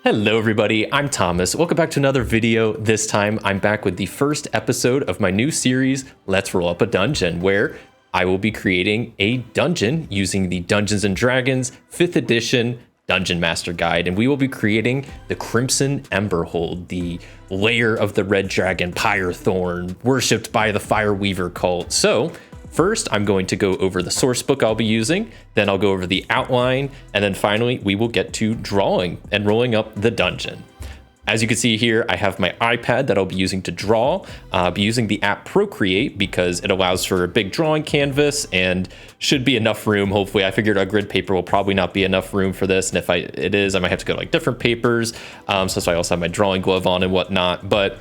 Hello everybody, I'm Thomas. Welcome back to another video. This time I'm back with the first episode of my new series, Let's Roll Up a Dungeon, where I will be creating a dungeon using the Dungeons & Dragons 5th edition Dungeon Master Guide, and we will be creating the Crimson Emberhold, the lair of the red dragon Pyrethorn, worshipped by the Fireweaver cult. So first, I'm going to go over the source book I'll be using, then I'll go over the outline, and then finally we will get to drawing and rolling up the dungeon. As you can see here, I have my iPad that I'll be using to draw. I'll be using the app Procreate because it allows for a big drawing canvas and should be enough room. Hopefully, I figured a grid paper will probably not be enough room for this, and if it is, I might have to go to like different papers. So I also have my drawing glove on and whatnot, but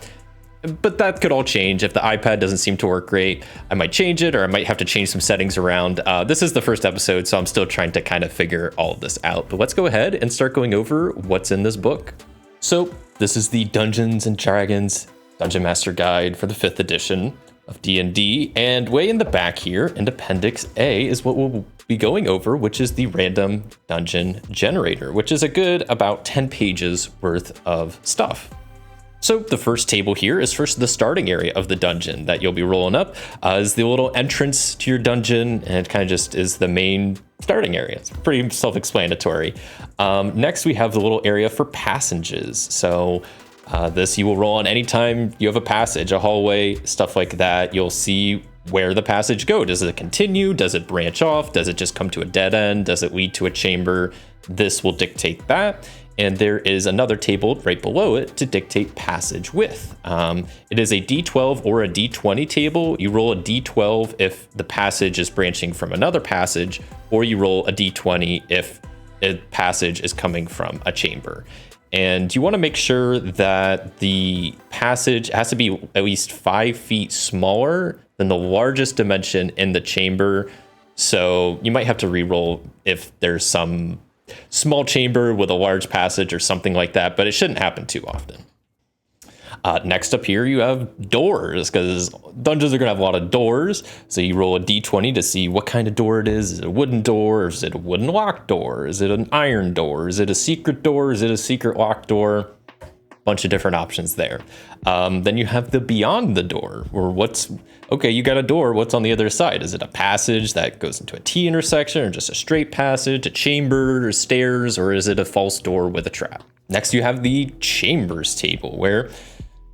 that could all change. If the iPad doesn't seem to work great, I might change it, or I might have to change some settings around. This is the first episode, so I'm still trying to kind of figure all of this out. But let's go ahead and start going over what's in this book. So this is the Dungeons & Dragons Dungeon Master Guide for the 5th edition of D&D. And way in the back here, in Appendix A, is what we'll be going over, which is the random dungeon generator, which is a good about 10 pages worth of stuff. So the first table here is first the starting area of the dungeon that you'll be rolling up, is the little entrance to your dungeon, and it kind of just is the main starting area. It's pretty self-explanatory. Next, we have the little area for passages. So this you will roll on anytime you have a passage, a hallway, stuff like that. You'll see where the passage goes. Does it continue? Does it branch off? Does it just come to a dead end? Does it lead to a chamber? This will dictate that. And there is another table right below it to dictate passage width. It is a D12 or a D20 table. You roll a D12 if the passage is branching from another passage, or you roll a D20 if a passage is coming from a chamber. And you want to make sure that the passage has to be at least 5 feet smaller than the largest dimension in the chamber. So you might have to re-roll if there's some small chamber with a large passage or something like that, but it shouldn't happen too often. Next up here, you have doors, because dungeons are going to have a lot of doors. So you roll a d20 to see what kind of door it is. Is it a wooden door? Or is it a wooden locked door? Is it an iron door? Is it a secret door? Is it a secret locked door? Bunch of different options there. Then you have the beyond the door, or okay, you got a door, what's on the other side? Is it a passage that goes into a T intersection, or just a straight passage, a chamber, or stairs, or is it a false door with a trap? Next, you have the chambers table, where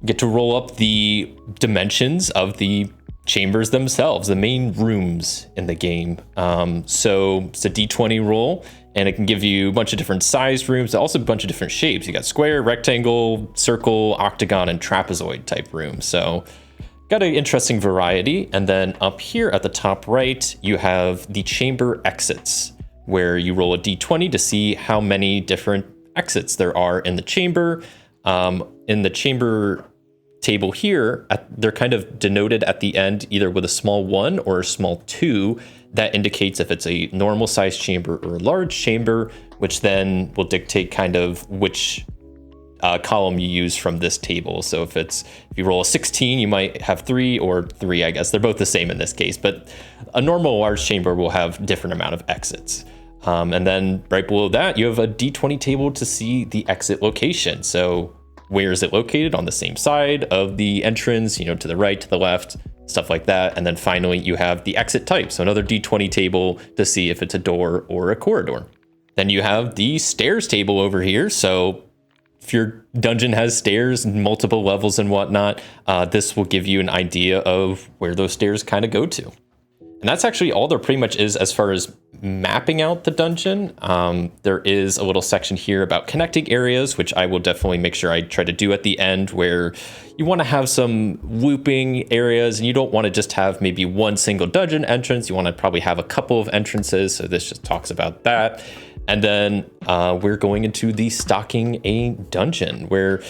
you get to roll up the dimensions of the chambers themselves, the main rooms in the game. So it's a D20 roll, and it can give you a bunch of different sized rooms, also a bunch of different shapes. You got square, rectangle, circle, octagon, and trapezoid type rooms. So got an interesting variety. And then up here at the top right, you have the chamber exits, where you roll a D20 to see how many different exits there are in the chamber. In the chamber table here, they're kind of denoted at the end either with a small 1 or a small 2. That indicates if it's a normal size chamber or a large chamber, which then will dictate kind of which column you use from this table. So if you roll a 16, you might have 3 or 3, I guess. They're both the same in this case, but a normal large chamber will have different amount of exits. And then right below that, you have a D20 table to see the exit location. So where is it located on the same side of the entrance, to the right, to the left, stuff like that. And then finally, you have the exit type. So another D20 table to see if it's a door or a corridor. Then you have the stairs table over here. So if your dungeon has stairs, multiple levels and whatnot, this will give you an idea of where those stairs kind of go to. And that's actually all there pretty much is as far as mapping out the dungeon. There is a little section here about connecting areas, which I will definitely make sure I try to do at the end, where you want to have some looping areas, and you don't want to just have maybe one single dungeon entrance. You want to probably have a couple of entrances. So this just talks about that. And then we're going into the stocking a dungeon, where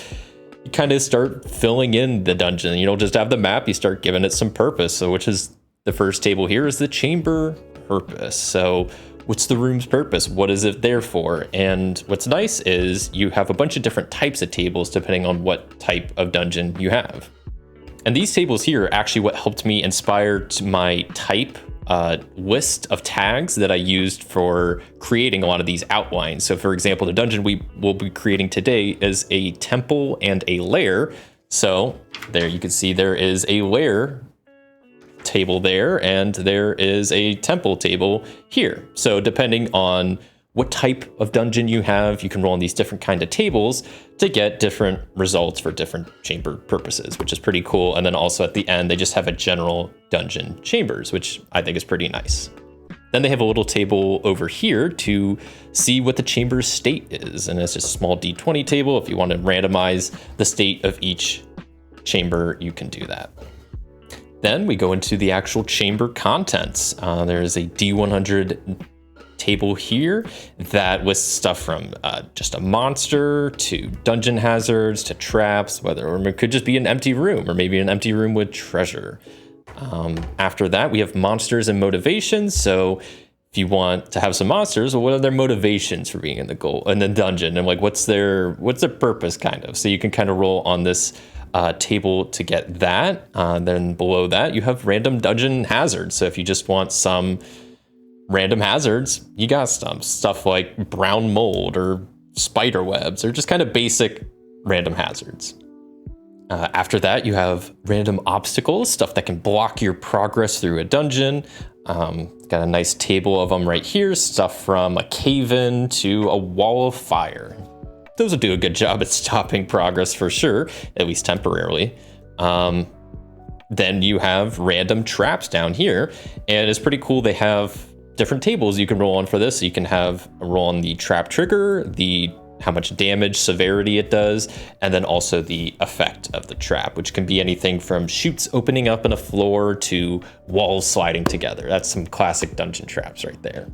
you kind of start filling in the dungeon. You don't just have the map, you start giving it some purpose. So which is the first table here is the chamber purpose. So what's the room's purpose? What is it there for? And what's nice is you have a bunch of different types of tables depending on what type of dungeon you have. And these tables here are actually what helped me inspire my type list of tags that I used for creating a lot of these outlines. So for example, the dungeon we will be creating today is a temple and a lair. So there you can see there is a lair table there, and there is a temple table here. So depending on what type of dungeon you have, you can roll on these different kind of tables to get different results for different chamber purposes, which is pretty cool. And then also at the end, they just have a general dungeon chambers, which I think is pretty nice. Then they have a little table over here to see what the chamber's state is. And it's just a small D20 table. If you want to randomize the state of each chamber, you can do that. Then we go into the actual chamber contents. There's a D100 table here that lists stuff from just a monster to dungeon hazards to traps, or it could just be an empty room, or maybe an empty room with treasure. After that, we have monsters and motivations. So if you want to have some monsters, well, what are their motivations for being in the dungeon, and like what's their purpose, kind of. So you can kind of roll on this table to get that. Then below that, you have random dungeon hazards. So if you just want some random hazards, you got stuff like brown mold or spider webs, or just kind of basic random hazards. After that, you have random obstacles, stuff that can block your progress through a dungeon. Got a nice table of them right here, stuff from a cave-in to a wall of fire. Those will do a good job at stopping progress for sure, at least temporarily. Then you have random traps down here, and it's pretty cool. They have different tables you can roll on for this. So you can have a roll on the trap trigger, how much damage, severity it does, and then also the effect of the trap, which can be anything from chutes opening up in a floor to walls sliding together. That's some classic dungeon traps right there.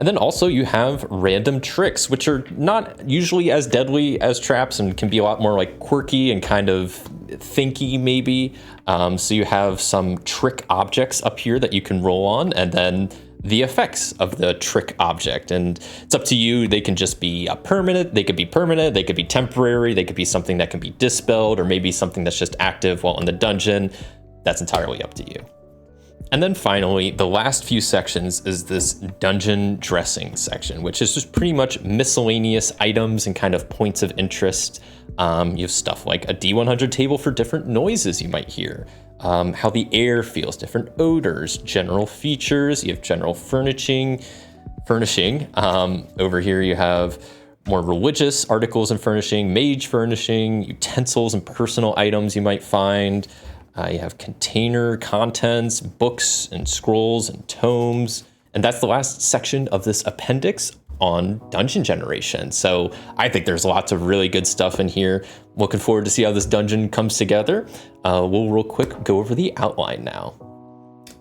And then also you have random tricks, which are not usually as deadly as traps and can be a lot more like quirky and kind of thinky maybe. So you have some trick objects up here that you can roll on, and then the effects of the trick object. And it's up to you. They can just be permanent. They could be permanent. They could be temporary. They could be something that can be dispelled, or maybe something that's just active while in the dungeon. That's entirely up to you. And then finally, the last few sections is this dungeon dressing section, which is just pretty much miscellaneous items and kind of points of interest. You have stuff like a D100 table for different noises you might hear, how the air feels, different odors, general features. You have general furnishing. Over here you have more religious articles and furnishing, mage furnishing, utensils and personal items you might find. You have container contents, books and scrolls and tomes. And that's the last section of this appendix on dungeon generation. So I think there's lots of really good stuff in here. Looking forward to see how this dungeon comes together. We'll real quick go over the outline now.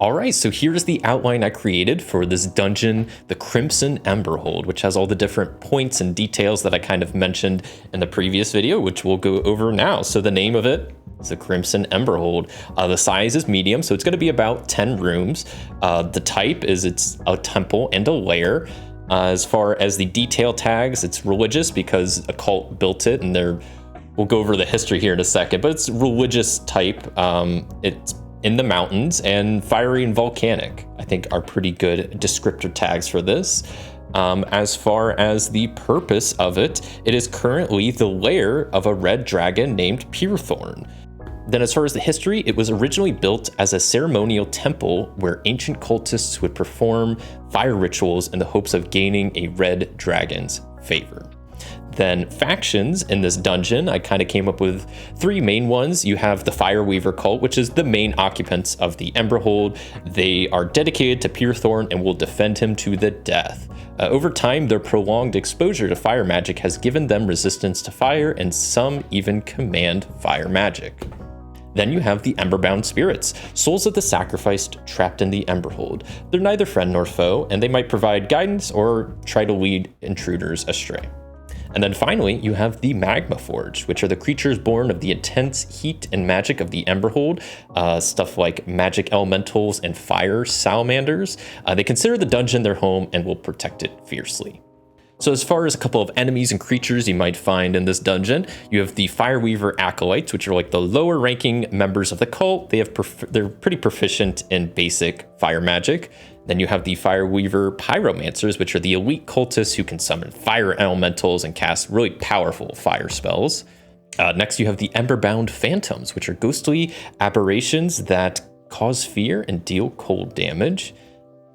All right, so here's the outline I created for this dungeon, the Crimson Emberhold, which has all the different points and details that I kind of mentioned in the previous video, which we'll go over now. So the name of it is the Crimson Emberhold. The size is medium, so it's going to be about 10 rooms. The type is it's a temple and a lair. As far as the detail tags, it's religious because a cult built it, and we'll go over the history here in a second, but it's religious type. It's in the mountains, and fiery and volcanic, I think, are pretty good descriptor tags for this. As far as the purpose of it, it is currently the lair of a red dragon named Pyrethorn. Then as far as the history, it was originally built as a ceremonial temple where ancient cultists would perform fire rituals in the hopes of gaining a red dragon's favor. Then factions in this dungeon, I kind of came up with 3 main ones. You have the Fireweaver cult, which is the main occupants of the Emberhold. They are dedicated to Pyrethorn and will defend him to the death. Over time, their prolonged exposure to fire magic has given them resistance to fire, and some even command fire magic. Then you have the Emberbound spirits, souls of the sacrificed trapped in the Emberhold. They're neither friend nor foe, and they might provide guidance or try to lead intruders astray. And then finally, you have the Magma Forge, which are the creatures born of the intense heat and magic of the Emberhold, stuff like magic elementals and fire salamanders. They consider the dungeon their home and will protect it fiercely. So as far as a couple of enemies and creatures you might find in this dungeon, you have the Fireweaver Acolytes, which are like the lower ranking members of the cult. They're pretty proficient in basic fire magic. Then you have the Fireweaver Pyromancers, which are the elite cultists who can summon fire elementals and cast really powerful fire spells. Next, you have the Emberbound Phantoms, which are ghostly aberrations that cause fear and deal cold damage.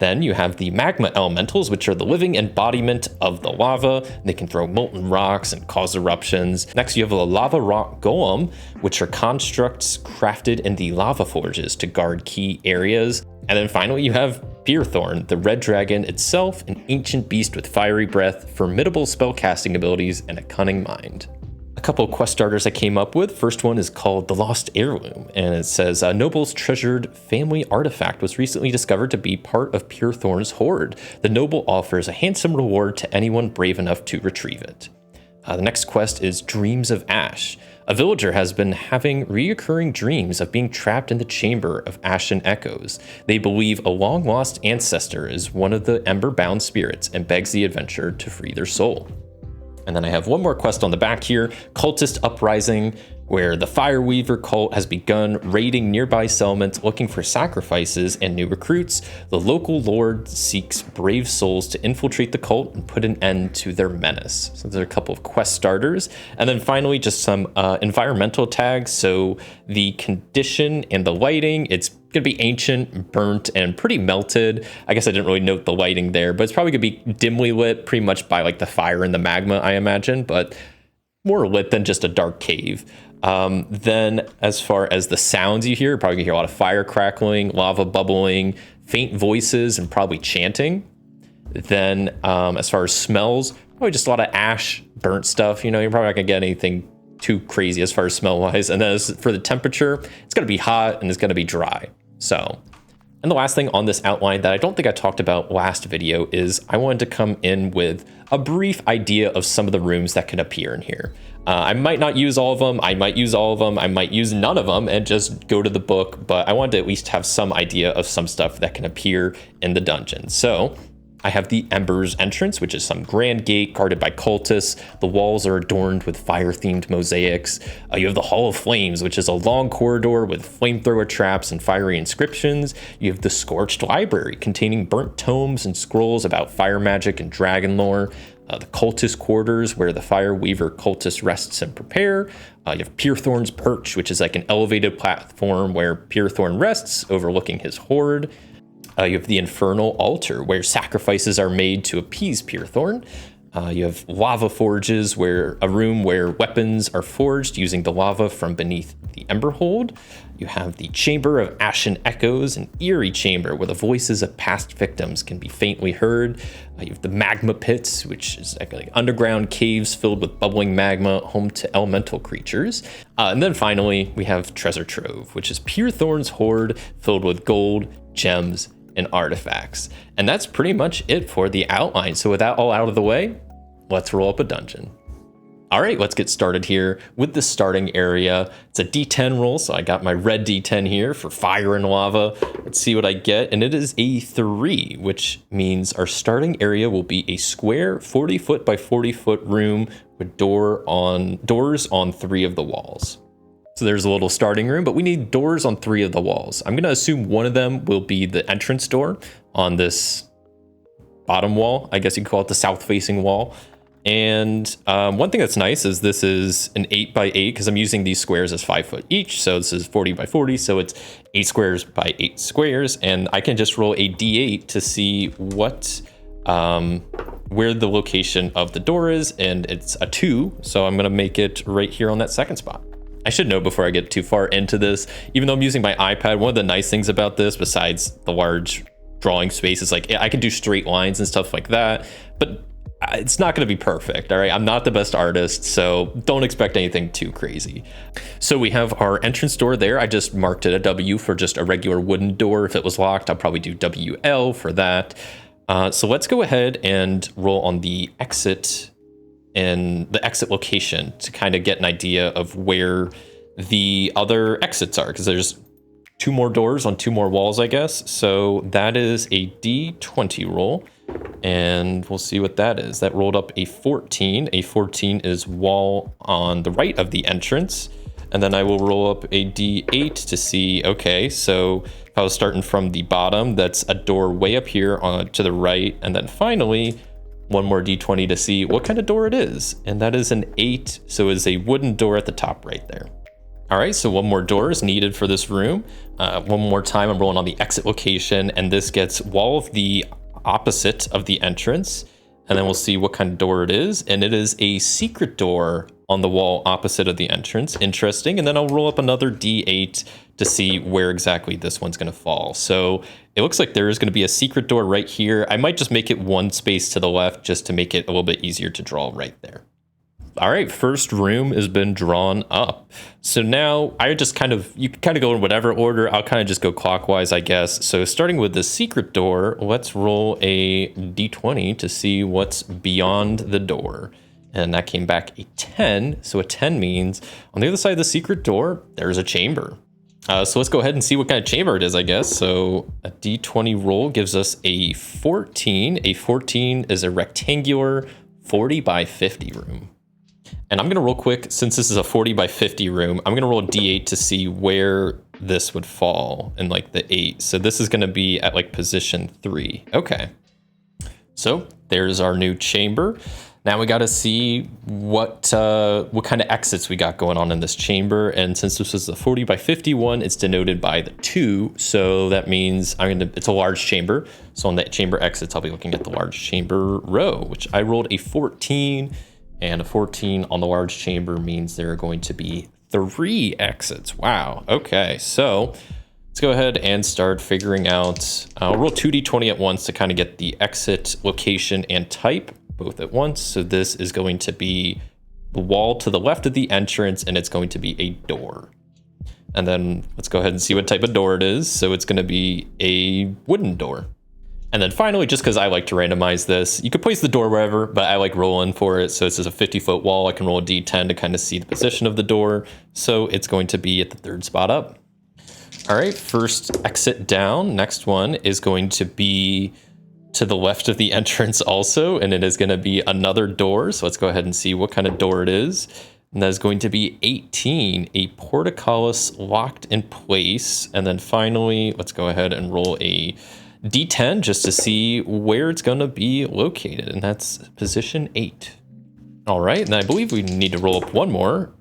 Then you have the Magma Elementals, which are the living embodiment of the lava. They can throw molten rocks and cause eruptions. Next, you have the Lava Rock Golem, which are constructs crafted in the lava forges to guard key areas. And then finally, you have Pyrethorn, the red dragon itself, an ancient beast with fiery breath, formidable spellcasting abilities, and a cunning mind. A couple of quest starters I came up with. First one is called The Lost Heirloom, and it says a noble's treasured family artifact was recently discovered to be part of Pyrethorn's hoard. The noble offers a handsome reward to anyone brave enough to retrieve it. The next quest is Dreams of Ash. A villager has been having reoccurring dreams of being trapped in the chamber of ashen echoes. They believe a long-lost ancestor is one of the ember-bound spirits and begs the adventurer to free their soul. And then I have one more quest on the back here, Cultist Uprising, where the Fireweaver cult has begun raiding nearby settlements looking for sacrifices and new recruits. The local lord seeks brave souls to infiltrate the cult and put an end to their menace. So there's a couple of quest starters. And then finally, just some environmental tags. So the condition and the lighting, it's gonna be ancient, burnt, and pretty melted. I guess I didn't really note the lighting there, but it's probably gonna be dimly lit pretty much by like the fire and the magma, I imagine, but more lit than just a dark cave. Then as far as the sounds you hear, you're probably gonna hear a lot of fire crackling, lava bubbling, faint voices, and probably chanting. Then as far as smells, probably just a lot of ash, burnt stuff. You know, you're probably not gonna get anything too crazy as far as smell wise. And then as for the temperature, it's gonna be hot and it's gonna be dry. So, and the last thing on this outline that I don't think I talked about last video is I wanted to come in with a brief idea of some of the rooms that can appear in here. I might not use all of them. I might use all of them. I might use none of them and just go to the book, but I wanted to at least have some idea of some stuff that can appear in the dungeon. So I have the Embers entrance, which is some grand gate guarded by cultists. The walls are adorned with fire-themed mosaics. You have the Hall of Flames, which is a long corridor with flamethrower traps and fiery inscriptions. You have the Scorched Library, containing burnt tomes and scrolls about fire magic and dragon lore. The Cultist Quarters, where the Fireweaver cultist rests and prepare. You have Pyrethorn's Perch, which is like an elevated platform where Pyrethorn rests, overlooking his hoard. You have the Infernal Altar, where sacrifices are made to appease Pyrethorn. You have Lava Forges, where a room where weapons are forged using the lava from beneath the Emberhold. You have the Chamber of Ashen Echoes, an eerie chamber where the voices of past victims can be faintly heard. You have the Magma Pits, which is like underground caves filled with bubbling magma, home to elemental creatures. And then finally, we have Treasure Trove, which is Pyrethorn's hoard filled with gold, gems, and artifacts. And that's pretty much it for the outline. So with that all out of the way, let's roll up a dungeon. All right, let's get started here with the starting area. It's a D10 roll, so I got my red D10 here for fire and lava. Let's see what I get, and it is a 3, which means our starting area will be a square 40-foot by 40-foot room with doors on 3 of the walls. So there's a little starting room, but we need doors on 3 of the walls. I'm gonna assume one of them will be the entrance door on this bottom wall. I guess you could call it the south-facing wall. And one thing that's nice is this is an 8 by 8 because I'm using these squares as 5 foot each. So this is 40 by 40. So it's 8 squares by 8 squares. And I can just roll a D8 to see what, where the location of the door is. And it's a 2. So I'm going to make it right here on that second spot. I should know before I get too far into this, even though I'm using my iPad, one of the nice things about this, besides the large drawing space, is like I can do straight lines and stuff like that. But it's not going to be perfect. All right. I'm not the best artist, so don't expect anything too crazy. So we have our entrance door there. I just marked it a W for just a regular wooden door. If it was locked, I'll probably do WL for that. So let's go ahead and roll on the exit and the exit location to kind of get an idea of where the other exits are, because there's 2 more doors on 2 more walls, I guess. So that is a D20 roll. And we'll see what that is. That rolled up a 14. A 14 is wall on the right of the entrance. And then I will roll up a D8 to see, okay, so if I was starting from the bottom, that's a door way up here to the right. And then finally, one more D20 to see what kind of door it is. And that is an 8, so it's a wooden door at the top right there. All right, so one more door is needed for this room. One more time, I'm rolling on the exit location, and this gets wall of the opposite of the entrance. And then we'll see what kind of door it is. And it is a secret door on the wall opposite of the entrance. Interesting. And then I'll roll up another D8 to see where exactly this one's going to fall. So it looks like there is going to be a secret door right here. I might just make it one space to the left just to make it a little bit easier to draw right there. All right, first room has been drawn up. So now I just you can kind of go in whatever order. I'll kind of just go clockwise, I guess. So starting with the secret door, let's roll a D20 to see what's beyond the door. And that came back a 10. So a 10 means on the other side of the secret door, there's a chamber. So let's go ahead and see what kind of chamber it is, I guess. So a D20 roll gives us a 14. A 14 is a rectangular 40 by 50 room. And I'm going to roll quick, since this is a 40 by 50 room, I'm going to roll a D8 to see where this would fall in like the 8. So this is going to be at like position 3. Okay. So there's our new chamber. Now we got to see what kind of exits we got going on in this chamber. And since this is a 40 by 51, it's denoted by the 2. So that means it's a large chamber. So on the chamber exits, I'll be looking at the large chamber row, which I rolled a 14. And a 14 on the large chamber means there are going to be 3 exits. Wow. Okay. So let's go ahead and start figuring out. I'll roll 2d20 at once to kind of get the exit location and type both at once. So this is going to be the wall to the left of the entrance, and it's going to be a door. And then let's go ahead and see what type of door it is. So it's going to be a wooden door. And then finally, just because I like to randomize this, you could place the door wherever, but I like rolling for it. So this is a 50-foot wall. I can roll a D10 to kind of see the position of the door. So it's going to be at the 3rd spot up. All right, first exit down. Next one is going to be to the left of the entrance also, and it is going to be another door. So let's go ahead and see what kind of door it is. And that is going to be 18, a portcullis locked in place. And then finally, let's go ahead and roll a D10 just to see where it's going to be located, and that's position 8. All right, and I believe we need to roll up one more.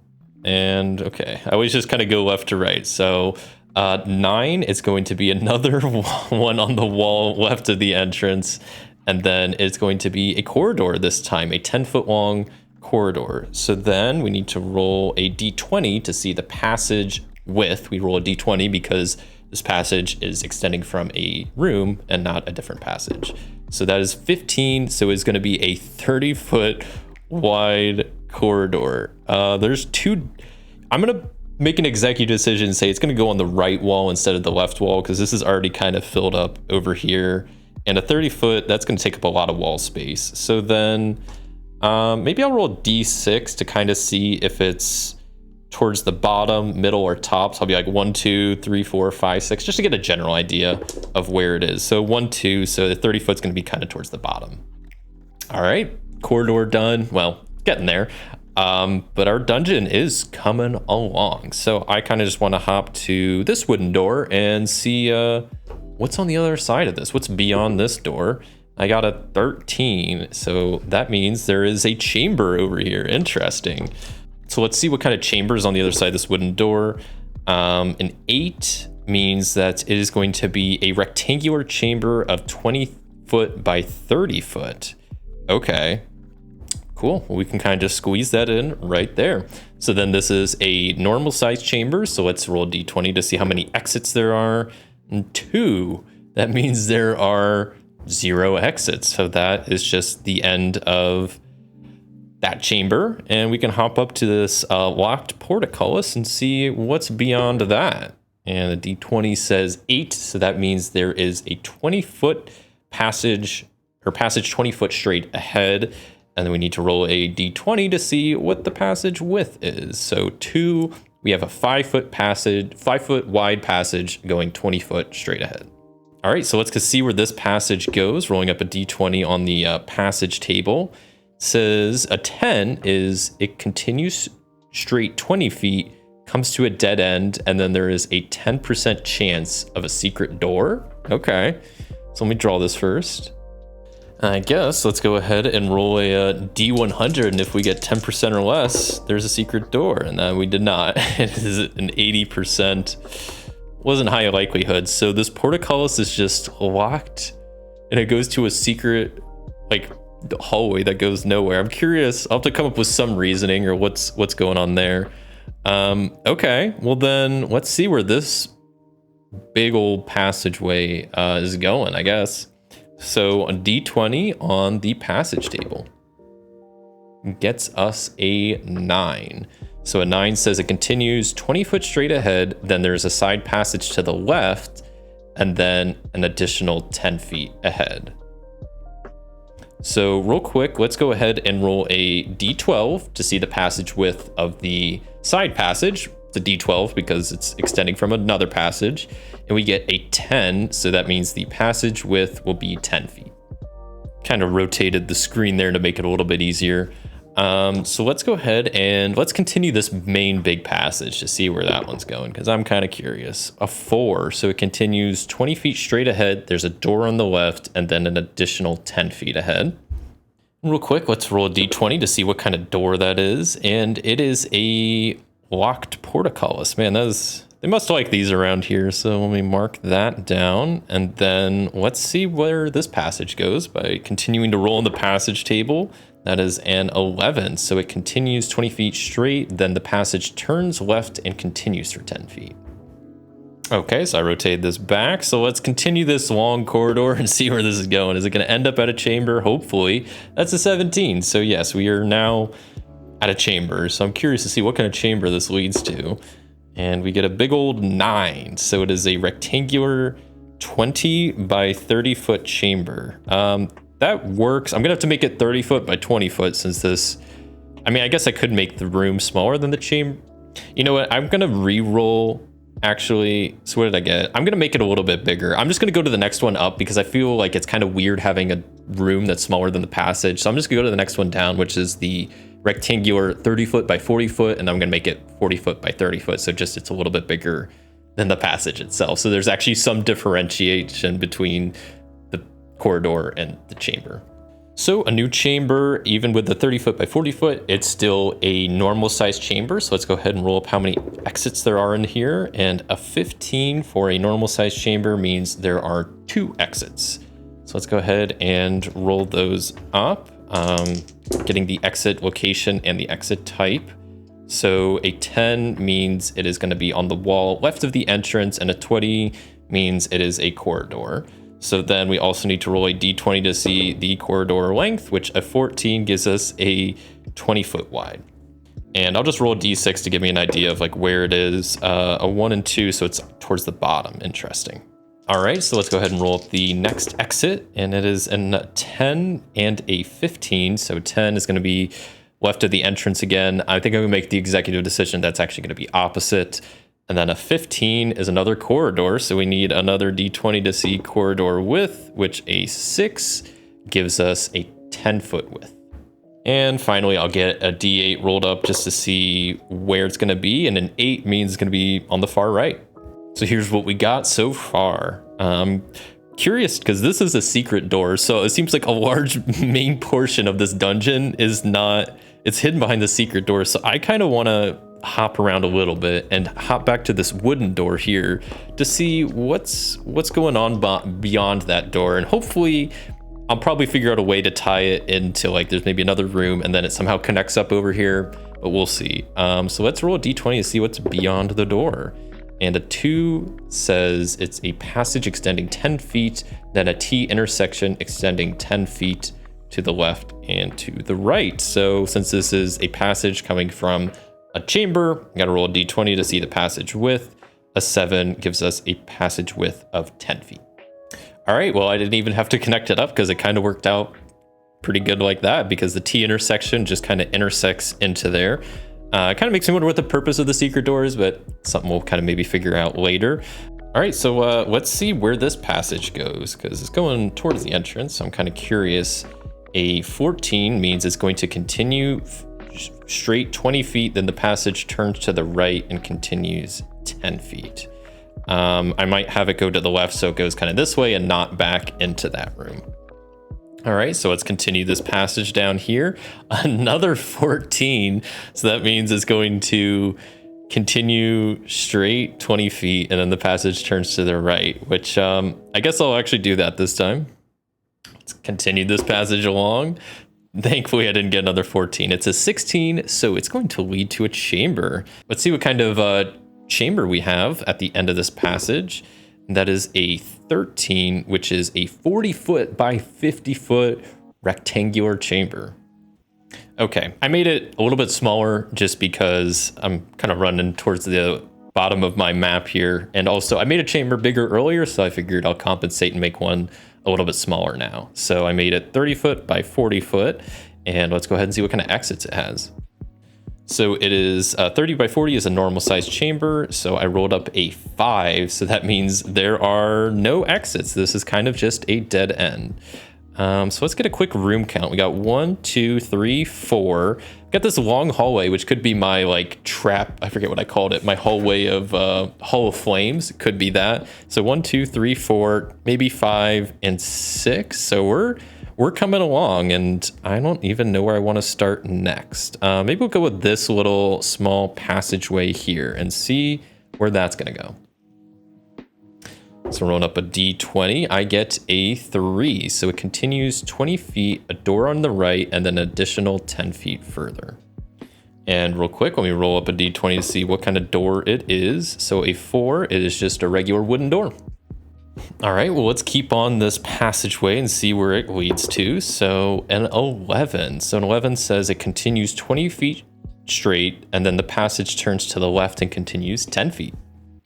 And okay, I always just kind of go left to right. So 9 is going to be another one on the wall left of the entrance, and then it's going to be a corridor this time, a 10-foot long corridor. So then we need to roll a D20 to see the passage width. We roll a D20 because this passage is extending from a room and not a different passage. So that is 15. So it's going to be a 30-foot wide corridor. There's 2. I'm going to make an executive decision and say it's going to go on the right wall instead of the left wall, because this is already kind of filled up over here. And a 30-foot, that's going to take up a lot of wall space. So then maybe I'll roll D6 to kind of see if it's towards the bottom, middle, or top. So I'll be like 1, 2, 3, 4, 5, 6, just to get a general idea of where it is. So 1, 2, so the 30 foot's going to be kind of towards the bottom. All right, corridor done. Well, getting there. But our dungeon is coming along. So I kind of just want to hop to this wooden door and see what's on the other side of this. What's beyond this door? I got a 13. So that means there is a chamber over here. Interesting. So let's see what kind of chamber is on the other side of this wooden door. An 8 means that it is going to be a rectangular chamber of 20 foot by 30 foot. Okay, cool. Well, we can kind of just squeeze that in right there. So then this is a normal size chamber. So let's roll D20 to see how many exits there are. And 2, that means there are 0 exits. So that is just the end of that chamber, and we can hop up to this locked portcullis and see what's beyond that. And the D20 says 8, so that means there is a 20-foot passage, or passage 20 foot straight ahead. And then we need to roll a D20 to see what the passage width is. So 2, we have a 5-foot wide passage going 20 foot straight ahead. All right, so let's see where this passage goes. Rolling up a d20 on the passage table. Says a 10 is it continues straight 20 feet, comes to a dead end, and then there is a 10% chance of a secret door. Okay, so let me draw this first. I guess let's go ahead and roll a D100, and if we get 10% or less, there's a secret door, and we did not. It is an 80%. Wasn't high likelihood. So this portcullis is just locked, and it goes to a secret like hallway that goes nowhere. I'm curious. I'll have to come up with some reasoning or what's going on there. Okay, well then let's see where this big old passageway is going, I guess. So a d20 on the passage table gets us a 9. So a 9 says it continues 20 foot straight ahead, then there's a side passage to the left, and then an additional 10 feet ahead. So real quick, let's go ahead and roll a d12 to see the passage width of the side passage. It's a d12 because it's extending from another passage, and we get a 10, so that means the passage width will be 10 feet. Kind of rotated the screen there to make it a little bit easier. So let's go ahead and let's continue this main big passage to see where that one's going, because I'm kind of curious. A 4, so it continues 20 feet straight ahead. There's a door on the left and then an additional 10 feet ahead. Real quick, let's roll a d20 to see what kind of door that is. And it is a locked portcullis. Man, they must like these around here. So let me mark that down. And then let's see where this passage goes by continuing to roll in the passage table. That is an 11, so it continues 20 feet straight, then the passage turns left and continues for 10 feet. Okay, so I rotate this back, so let's continue this long corridor and see where this is going. Is it going to end up at a chamber? Hopefully. That's a 17, so yes, we are now at a chamber, so I'm curious to see what kind of chamber this leads to. And we get a big old 9, so it is a rectangular 20 by 30 foot chamber. That works. I'm gonna have to make it 30 foot by 20 foot since this, I mean, I guess I could make the room smaller than the chamber. You know what? I'm gonna re-roll actually. So what did I get? I'm gonna make it a little bit bigger. I'm just gonna go to the next one up because I feel like it's kind of weird having a room that's smaller than the passage. So I'm just gonna go to the next one down, which is the rectangular 30 foot by 40 foot. And I'm gonna make it 40 foot by 30 foot. So just, it's a little bit bigger than the passage itself. So there's actually some differentiation between corridor and the chamber. So a new chamber, even with the 30 foot by 40 foot, it's still a normal size chamber. So let's go ahead and roll up how many exits there are in here. And a 15 for a normal size chamber means there are 2 exits. So let's go ahead and roll those up, getting the exit location and the exit type. So a 10 means it is going to be on the wall left of the entrance, and a 20 means it is a corridor. So then we also need to roll a d20 to see the corridor length, which a 14 gives us a 20 foot wide. And I'll just roll a d6 to give me an idea of like where it is. A 1 and 2, so it's towards the bottom. Interesting. All right, so let's go ahead and roll up the next exit, and it is a 10 and a 15. So 10 is going to be left of the entrance again. I think I'm going to make the executive decision that's actually going to be opposite. And then a 15 is another corridor, so we need another d20 to see corridor width, which a 6 gives us a 10 foot width. And finally, I'll get a d8 rolled up just to see where it's going to be, and an 8 means it's going to be on the far right. So here's what we got so far. Curious, because this is a secret door, so it seems like a large main portion of this dungeon is not, it's hidden behind the secret door, so I kind of want to hop around a little bit and hop back to this wooden door here to see what's going on beyond that door, and hopefully I'll probably figure out a way to tie it into like there's maybe another room and then it somehow connects up over here, but we'll see. So let's roll a d20 to see what's beyond the door. And a 2 says it's a passage extending 10 feet, then a T intersection extending 10 feet to the left and to the right. So since this is a passage coming from a chamber, I gotta roll a d20 to see the passage width. A 7 gives us a passage width of 10 feet. All right, well, I didn't even have to connect it up because it kind of worked out pretty good like that, because the T intersection just kind of intersects into there. Kind of makes me wonder what the purpose of the secret door is, but something we'll kind of maybe figure out later. All right, so let's see where this passage goes, because it's going towards the entrance. So I'm kind of curious. A 14 means it's going to continue straight 20 feet, then the passage turns to the right and continues 10 feet. I might have it go to the left so it goes kind of this way and not back into that room. All right, so let's continue this passage down here. Another 14, so that means it's going to continue straight 20 feet and then the passage turns to the right, which I guess I'll actually do that this time. Let's continue this passage along. Thankfully, I didn't get another 14. It's a 16, so it's going to lead to a chamber. Let's see what kind of chamber we have at the end of this passage. That is a 13, which is a 40-foot by 50-foot rectangular chamber. Okay, I made it a little bit smaller just because I'm kind of running towards the bottom of my map here. And also, I made a chamber bigger earlier, so I figured I'll compensate and make one a little bit smaller now. So I made it 30-foot by 40-foot. And let's go ahead and see what kind of exits it has. So it is 30 by 40 is a normal size chamber. So I rolled up a 5. So that means there are no exits. This is kind of just a dead end. So let's get a quick room count. We got 1, 2, 3, 4. Got this long hallway, which could be my like trap. I forget what I called it. My hallway of Hall of Flames. Could be that. So 1, 2, 3, 4, maybe 5 and 6. So we're coming along, and I don't even know where I want to start next. Maybe we'll go with this little small passageway here and see where that's going to go. So rolling up a d20, I get a 3. So it continues 20 feet, a door on the right, and then an additional 10 feet further. And real quick, let me roll up a d20 to see what kind of door it is. So a 4, it is just a regular wooden door. All right, well, let's keep on this passageway and see where it leads to. So an 11. So an 11 says it continues 20 feet straight, and then the passage turns to the left and continues 10 feet.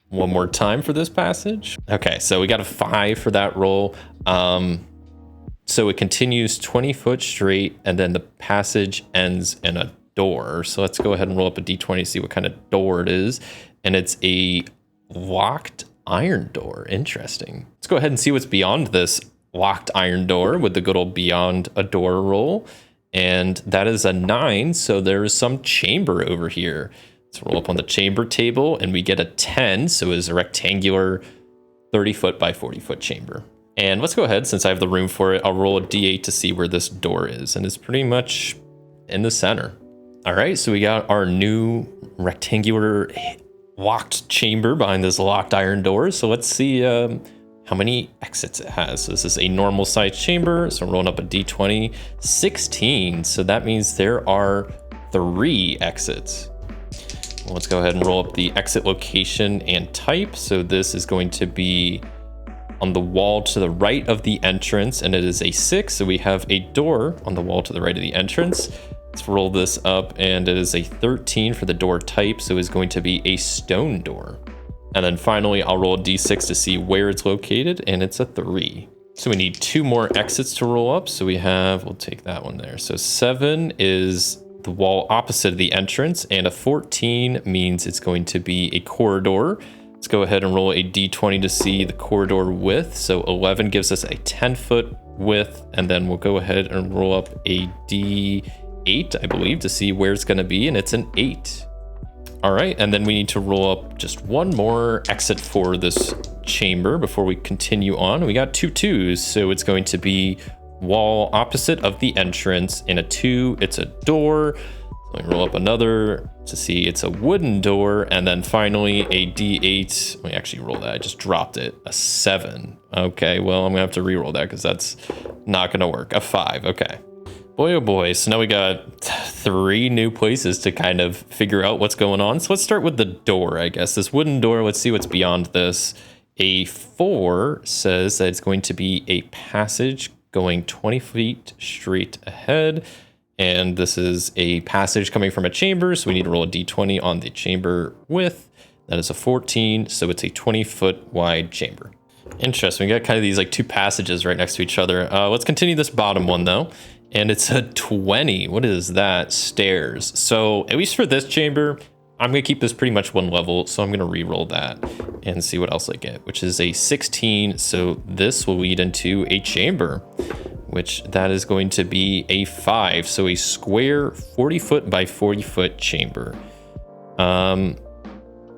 One more time for this passage. Okay, so we got a 5 for that roll. So it continues 20 foot straight, and then the passage ends in a door. So let's go ahead and roll up a d20 to see what kind of door it is. And it's a locked iron door. Interesting. Let's go ahead and see what's beyond this locked iron door with the good old beyond a door roll. And that is a 9. So there is some chamber over here. Let's roll up on the chamber table and we get a 10. So it's a rectangular 30-foot by 40-foot chamber. And let's go ahead, since I have the room for it, I'll roll a d8 to see where this door is. And it's pretty much in the center. All right, so we got our new rectangular locked chamber behind this locked iron door. So let's see how many exits it has. So this is a normal size chamber. So I'm rolling up a d20, 16. So that means there are 3 exits. Let's go ahead and roll up the exit location and type. So this is going to be on the wall to the right of the entrance, and it is a 6. So we have a door on the wall to the right of the entrance. Let's roll this up, and it is a 13 for the door type. So it's going to be a stone door. And then finally, I'll roll a d6 to see where it's located, and it's a 3. So we need 2 more exits to roll up. So we have, we'll take that one there. So 7 is the wall opposite of the entrance, and a 14 means it's going to be a corridor. Let's go ahead and roll a d20 to see the corridor width. So 11 gives us a 10-foot width, and then we'll go ahead and roll up a d8, I believe, to see where it's going to be, and it's an 8. All right, and then we need to roll up just 1 more exit for this chamber before we continue on. We got 2 2s, so it's going to be wall opposite of the entrance. In a 2, it's a door. Let me roll up another to see it's a wooden door. And then finally a d8. Let me actually roll that. I just dropped it. A 7. Okay, well, I'm gonna have to re-roll that because that's not gonna work. A 5. Okay. Boy, oh boy. So now we got 3 new places to kind of figure out what's going on. So let's start with the door, I guess. This wooden door, let's see what's beyond this. A 4 says that it's going to be a passage going 20 feet straight ahead. And this is a passage coming from a chamber, so we need to roll a d20 on the chamber width. That is a 14, so it's a 20-foot wide chamber. Interesting, we got kind of these like 2 passages right next to each other. Let's continue this bottom one though. And it's a 20. What is that? Stairs. So at least for this chamber, I'm going to keep this pretty much one level. So I'm going to re-roll that and see what else I get, which is a 16. So this will lead into a chamber, which that is going to be a 5. So a square 40 foot by 40 foot chamber.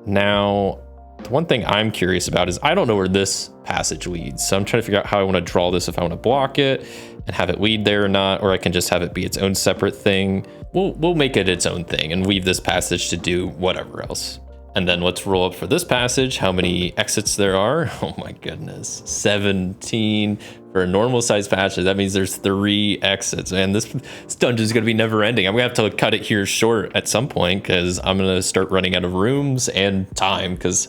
Now, the one thing I'm curious about is I don't know where this passage leads. So I'm trying to figure out how I want to draw this, if I want to block it and have it lead there or not, or I can just have it be its own separate thing. We'll make it its own thing and leave this passage to do whatever else. And then let's roll up for this passage, how many exits there are. Oh my goodness, 17 for a normal size passage. That means there's 3 exits. Man, this dungeon is going to be never ending. I'm going to have to cut it here short at some point because I'm going to start running out of rooms and time, because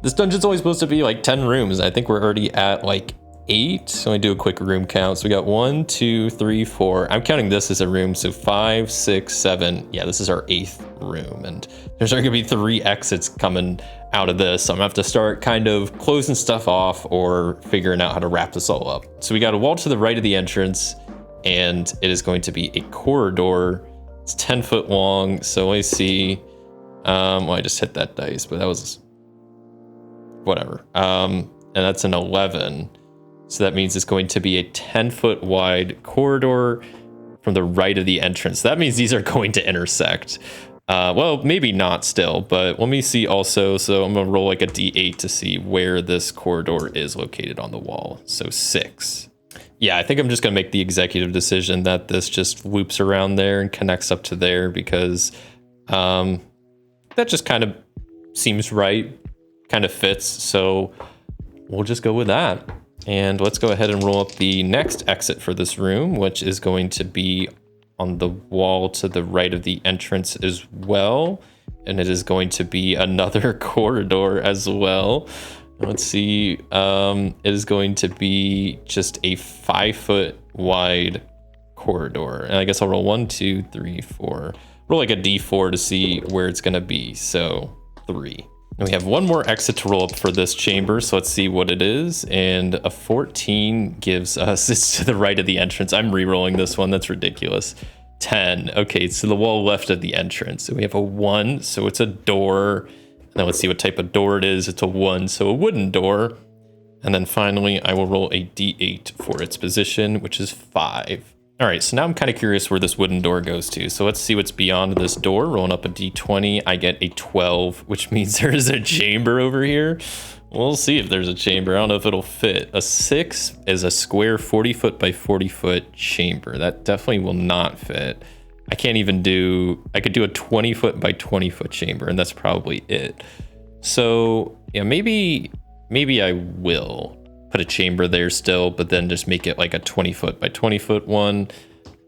this dungeon's always supposed to be like 10 rooms. I think we're already at like 8. So I do a quick room count. So we got 1, 2, 3, 4. I'm counting this as a room. So 5, 6, 7. Yeah, this is our 8th room. And there's going to be 3 exits coming out of this. So I'm going to have to start kind of closing stuff off or figuring out how to wrap this all up. So we got a wall to the right of the entrance, and it is going to be a corridor. It's 10 foot long. So I see, well, I just hit that dice, but that was whatever. And that's an 11. So that means it's going to be a 10 foot wide corridor from the right of the entrance. That means these are going to intersect. Well, maybe not still, but let me see also. So I'm going to roll like a D8 to see where this corridor is located on the wall. So 6. Yeah, I think I'm just going to make the executive decision that this just loops around there and connects up to there, because that just kind of seems right, kind of fits. So we'll just go with that. And let's go ahead and roll up the next exit for this room, which is going to be on the wall to the right of the entrance as well. And it is going to be another corridor as well. Let's see. It is going to be just a 5 foot wide corridor. And I guess I'll roll 1, 2, 3, 4. Roll like a D4 to see where it's going to be. So 3. And we have one more exit to roll up for this chamber, so let's see what it is. And a 14 gives us, it's to the right of the entrance. I'm re-rolling this one, that's ridiculous. 10, okay, so the wall left of the entrance. So we have a 1, so it's a door. And then let's see what type of door it is. It's a 1, so a wooden door. And then finally, I will roll a D8 for its position, which is 5. All right, so now I'm kind of curious where this wooden door goes to. So let's see what's beyond this door. Rolling up a D20, I get a 12, which means there is a chamber over here. We'll see if there's a chamber. I don't know if it'll fit. A 6 is a square 40 foot by 40 foot chamber. That definitely will not fit. I can't even do, I could do a 20 foot by 20 foot chamber, and that's probably it. So yeah, maybe I will put a chamber there still, but then just make it like a 20 foot by 20 foot one,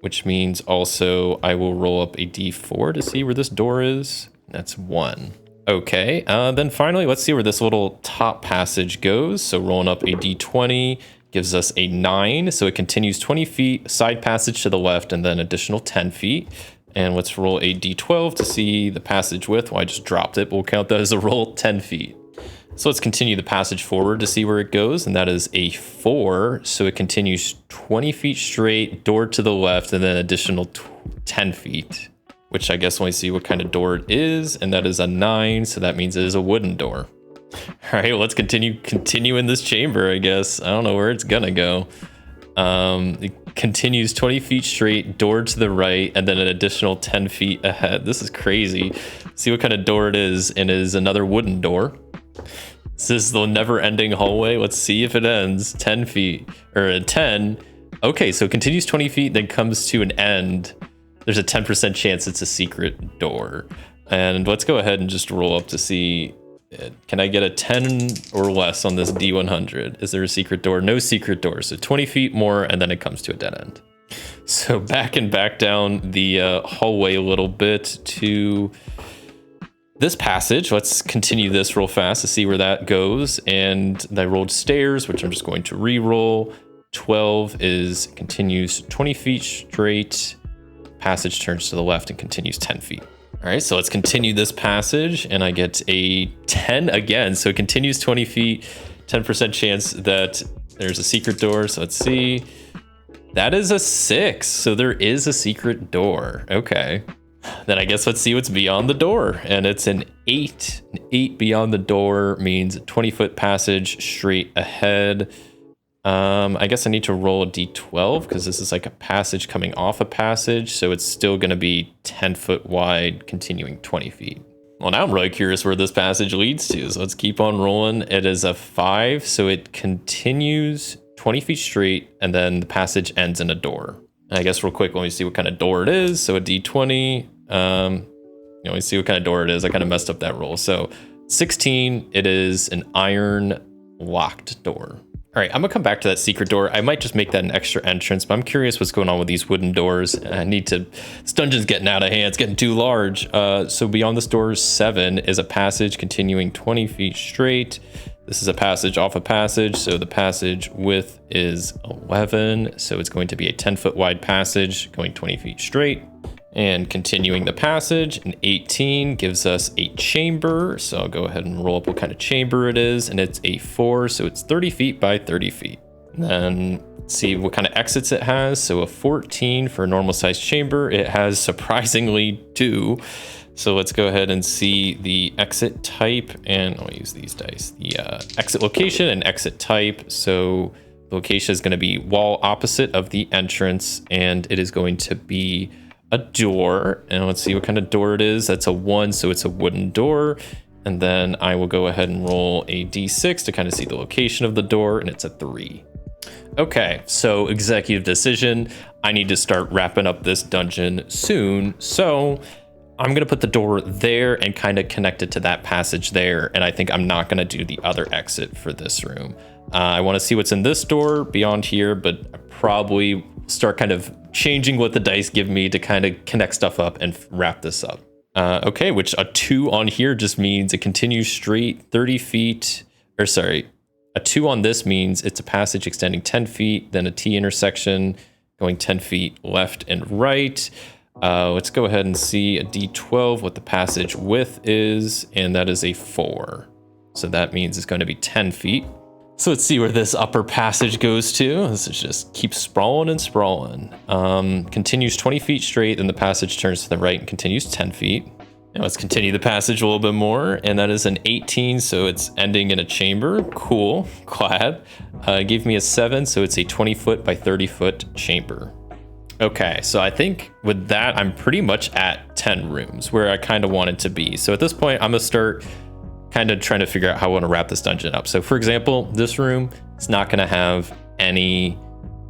which means also I will roll up a D4 to see where this door is. That's 1. Okay, then finally, let's see where this little top passage goes. So rolling up a D20 gives us a 9. So it continues 20 feet, side passage to the left, and then additional 10 feet. And let's roll a D12 to see the passage width. Well, I just dropped it, but we'll count that as a roll, 10 feet. So let's continue the passage forward to see where it goes, and that is a 4. So it continues 20 feet straight, door to the left, and then additional 10 feet, which I guess when we see what kind of door it is, and that is a 9, so that means it is a wooden door. All right, let's continue in this chamber, I guess. I don't know where it's gonna go. It continues 20 feet straight, door to the right, and then an additional 10 feet ahead. This is crazy. See what kind of door it is, and it is another wooden door. This is the never-ending hallway. Let's see if it ends. 10 feet, or 10. Okay, so it continues 20 feet, then comes to an end. There's a 10% chance it's a secret door. And let's go ahead and just roll up to see, can I get a 10 or less on this D100? Is there a secret door? No secret door. So 20 feet more, and then it comes to a dead end. So back down the hallway a little bit to this passage. Let's continue this real fast to see where that goes. And I rolled stairs, which I'm just going to re-roll. 12 continues 20 feet straight. Passage turns to the left and continues 10 feet. All right, so let's continue this passage, and I get a 10 again. So it continues 20 feet, 10% chance that there's a secret door. So let's see. That is a 6. So there is a secret door. Okay. Then I guess let's see what's beyond the door. And it's an 8. An 8 beyond the door means a 20-foot passage straight ahead. I guess I need to roll a d12 because this is like a passage coming off a passage. So it's still going to be 10 foot wide, continuing 20 feet. Well, now I'm really curious where this passage leads to. So let's keep on rolling. It is a 5. So it continues 20 feet straight, and then the passage ends in a door. And I guess real quick, let me see what kind of door it is. So a d20. Let me see what kind of door it is. I kind of messed up that roll. So 16, it is an iron locked door. All right, I'm gonna come back to that secret door. I might just make that an extra entrance, but I'm curious what's going on with these wooden doors. This dungeon's getting out of hand. It's getting too large. So beyond this door, 7 is a passage continuing 20 feet straight. This is a passage off a passage. So the passage width is 11. So it's going to be a 10-foot wide passage going 20 feet straight. And continuing the passage, an 18 gives us a chamber. So I'll go ahead and roll up what kind of chamber it is. And it's a 4, so it's 30 feet by 30 feet. And then let's see what kind of exits it has. So a 14 for a normal sized chamber. It has surprisingly 2. So let's go ahead and see the exit type. And I'll use these dice. The exit location and exit type. So the location is going to be wall opposite of the entrance. And it is going to be a door, and let's see what kind of door it is. That's a 1, so it's a wooden door. And then I will go ahead and roll a d6 to kind of see the location of the door, and it's a 3. Okay, so executive decision. I need to start wrapping up this dungeon soon, so I'm gonna put the door there and kind of connect it to that passage there, and I think I'm not gonna do the other exit for this room. I want to see what's in this door beyond here, but I probably start kind of changing what the dice give me to kind of connect stuff up and wrap this up. Okay, which a 2 on here just means it continues straight 30 feet, or sorry, a 2 on this means it's a passage extending 10 feet, then a T intersection going 10 feet left and right. Let's go ahead and see a D12, what the passage width is, and that is a 4. So that means it's going to be 10 feet. So let's see where this upper passage goes to. This is just keeps sprawling and sprawling. Continues 20 feet straight, then the passage turns to the right and continues 10 feet. Now let's continue the passage a little bit more, and that is an 18, so it's ending in a chamber. Cool, glad. Gave me a 7, so it's a 20-foot by 30-foot chamber. Okay, so I think with that, I'm pretty much at 10 rooms, where I kind of want it to be. So at this point, I'm gonna start kind of trying to figure out how I want to wrap this dungeon up. So for example, this room is not going to have any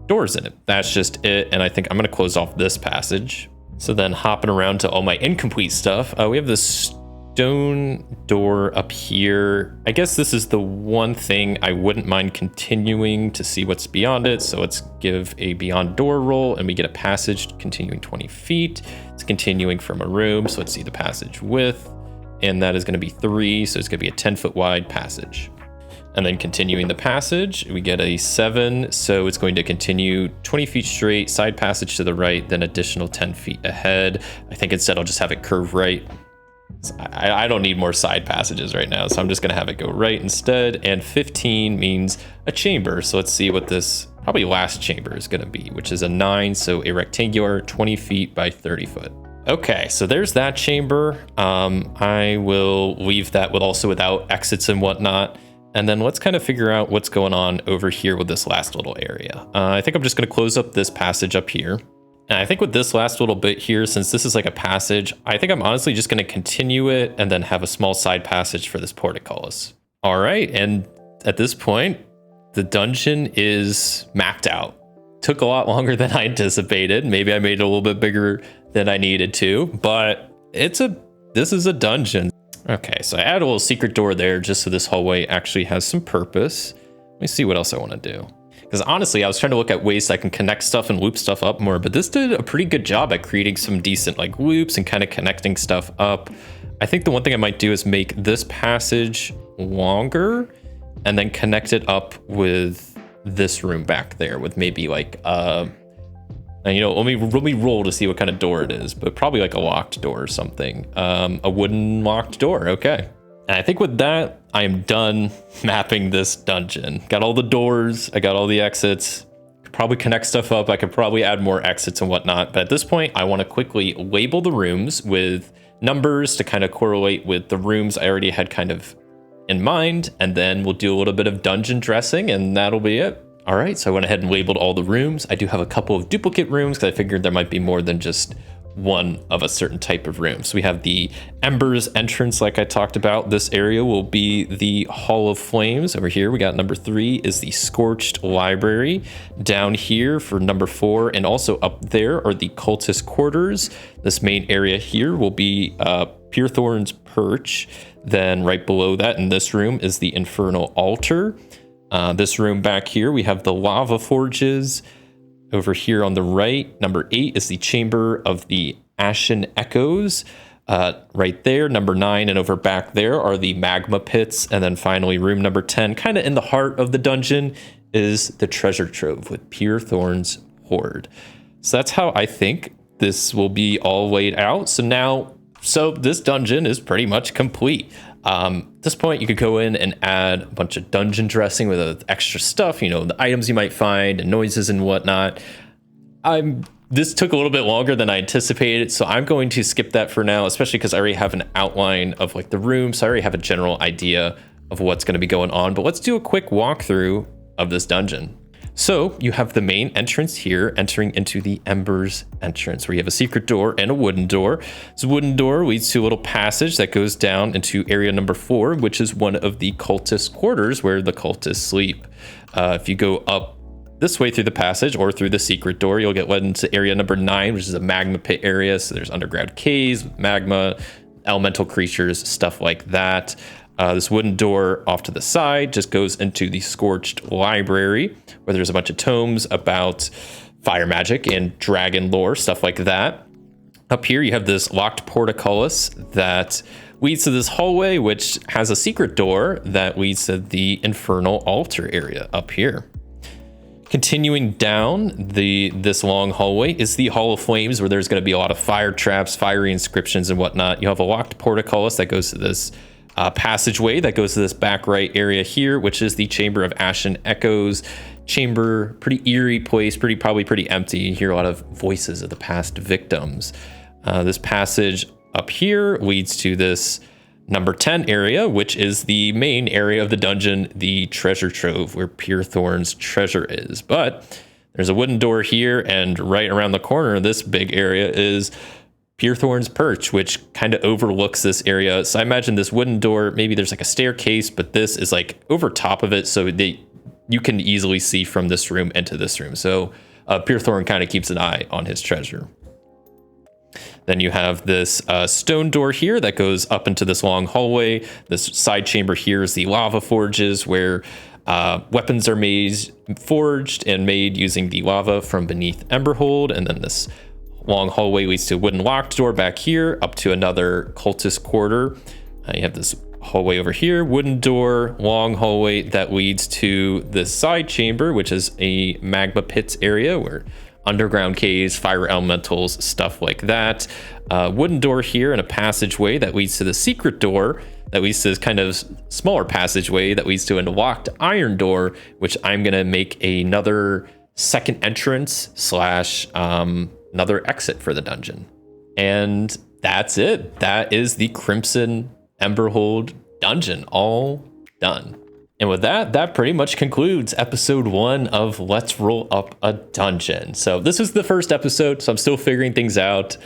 doors in it. That's just it. And I think I'm going to close off this passage. So then hopping around to all my incomplete stuff, we have this stone door up here. I guess this is the one thing I wouldn't mind continuing to see what's beyond it. So let's give a beyond door roll, and we get a passage continuing 20 feet. It's continuing from a room. So let's see the passage width. And that is going to be 3, so it's going to be a 10-foot wide passage. And then continuing the passage, we get a 7, so it's going to continue 20 feet straight, side passage to the right, then additional 10 feet ahead. I think instead I'll just have it curve right. I don't need more side passages right now, so I'm just going to have it go right instead. And 15 means a chamber, so let's see what this probably last chamber is going to be, which is a 9, so a rectangular 20 feet by 30 foot. Okay, so there's that chamber. I will leave that without exits and whatnot. And then let's kind of figure out what's going on over here with this last little area. I think I'm just going to close up this passage up here. And I think with this last little bit here, since this is like a passage, I think I'm honestly just going to continue it and then have a small side passage for this portcullis. All right, and at this point, the dungeon is mapped out. Took a lot longer than I anticipated. Maybe I made it a little bit bigger than I needed to, but this is a dungeon. Okay, so I add a little secret door there just so this hallway actually has some purpose. Let me see what else I want to do. Because honestly, I was trying to look at ways I can connect stuff and loop stuff up more, but this did a pretty good job at creating some decent like loops and kind of connecting stuff up. I think the one thing I might do is make this passage longer and then connect it up with this room back there with maybe like and let me roll to see what kind of door it is, but probably like a locked door or something. A wooden locked door. Okay. And I think with that, I am done mapping this dungeon. Got all the doors. I got all the exits. probably connect stuff up. I could probably add more exits and whatnot. But at this point, I want to quickly label the rooms with numbers to kind of correlate with the rooms I already had kind of in mind. And then we'll do a little bit of dungeon dressing and that'll be it. All right, so I went ahead and labeled all the rooms. I do have a couple of duplicate rooms because I figured there might be more than just one of a certain type of room. So we have the Embers entrance, like I talked about. This area will be the Hall of Flames. Over here, we got number 3 is the Scorched Library. Down here for number 4, and also up there are the Cultist Quarters. This main area here will be Pyrethorn's Perch. Then right below that in this room is the Infernal Altar. This room back here, we have the Lava Forges. Over here on the right, number 8 is the Chamber of the Ashen Echoes. Right there, number 9, and over back there are the Magma Pits. And then finally, room number 10, kind of in the heart of the dungeon, is the Treasure Trove with Pyrethorn's Hoard. So that's how I think this will be all laid out. So this dungeon is pretty much complete. At this point, you could go in and add a bunch of dungeon dressing with extra stuff, you know, the items you might find and noises and whatnot. This took a little bit longer than I anticipated, so I'm going to skip that for now, especially because I already have an outline of like the room, so I already have a general idea of what's going to be going on. But let's do a quick walkthrough of this dungeon. So you have the main entrance here, entering into the Embers entrance, where you have a secret door and a wooden door. This wooden door leads to a little passage that goes down into area number 4, which is one of the cultist quarters where the cultists sleep. If you go up this way through the passage or through the secret door, you'll get led into area number 9, which is a magma pit area. So there's underground caves, magma, elemental creatures, stuff like that. This wooden door off to the side just goes into the Scorched Library, where there's a bunch of tomes about fire magic and dragon lore, stuff like that. Up here, you have this locked portcullis that leads to this hallway, which has a secret door that leads to the Infernal Altar area up here. Continuing down this long hallway is the Hall of Flames, where there's going to be a lot of fire traps, fiery inscriptions, and whatnot. You have a locked portcullis that goes to this passageway that goes to this back right area here, which is the Chamber of Ashen Echoes. Chamber, pretty eerie place, probably pretty empty. You hear a lot of voices of the past victims. This passage up here leads to this number 10 area, which is the main area of the dungeon, the Treasure Trove, where Pyrethorn's treasure is. But there's a wooden door here, and right around the corner of this big area is Pyrethorn's Perch, which kind of overlooks this area. So I imagine this wooden door, maybe there's like a staircase, but this is like over top of it, so you can easily see from this room into this room. So Pyrethorn kind of keeps an eye on his treasure. Then you have this stone door here that goes up into this long hallway. This side chamber here is the lava forges, where weapons are forged and made using the lava from beneath Emberhold. And then this long hallway leads to a wooden locked door back here, up to another cultist quarter. You have this hallway over here, wooden door, long hallway that leads to this side chamber, which is a magma pits area where underground caves, fire elementals, stuff like that. Wooden door here and a passageway that leads to the secret door that leads to this kind of smaller passageway that leads to a locked iron door, which I'm going to make another second entrance / another exit for the dungeon. And that's it. That is the Crimson Emberhold dungeon, all done. And with that pretty much concludes episode 1 of Let's Roll Up a Dungeon. So this was the first episode, so I'm still figuring things out.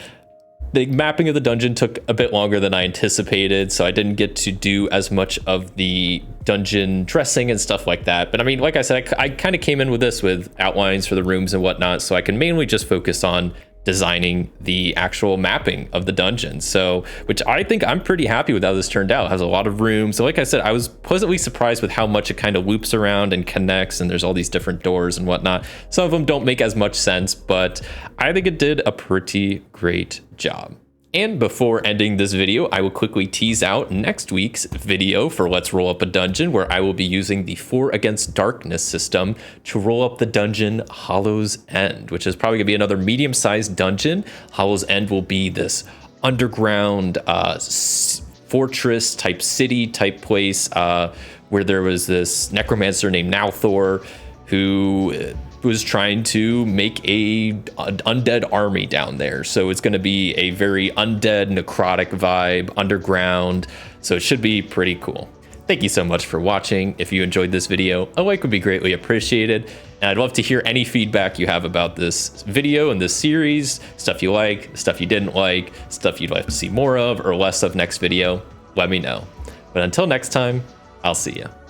The mapping of the dungeon took a bit longer than I anticipated, so I didn't get to do as much of the dungeon dressing and stuff like that. But I mean, like I said, I kind of came in with this with outlines for the rooms and whatnot, so I can mainly just focus on designing the actual mapping of the dungeon. So, which I think I'm pretty happy with how this turned out. It has a lot of rooms. So like I said, I was pleasantly surprised with how much it kind of loops around and connects, and there's all these different doors and whatnot. Some of them don't make as much sense, but I think it did a pretty great job. And before ending this video, I will quickly tease out next week's video for Let's Roll Up a Dungeon, where I will be using the 4 Against Darkness system to roll up the dungeon Hollow's End, which is probably going to be another medium-sized dungeon. Hollow's End will be this underground fortress type city type place where there was this necromancer named Nalthor who was trying to make an undead army down there. So it's going to be a very undead, necrotic vibe, underground. So it should be pretty cool. Thank you so much for watching. If you enjoyed this video, a like would be greatly appreciated. And I'd love to hear any feedback you have about this video and this series, stuff you like, stuff you didn't like, stuff you'd like to see more of or less of next video. Let me know. But until next time, I'll see you.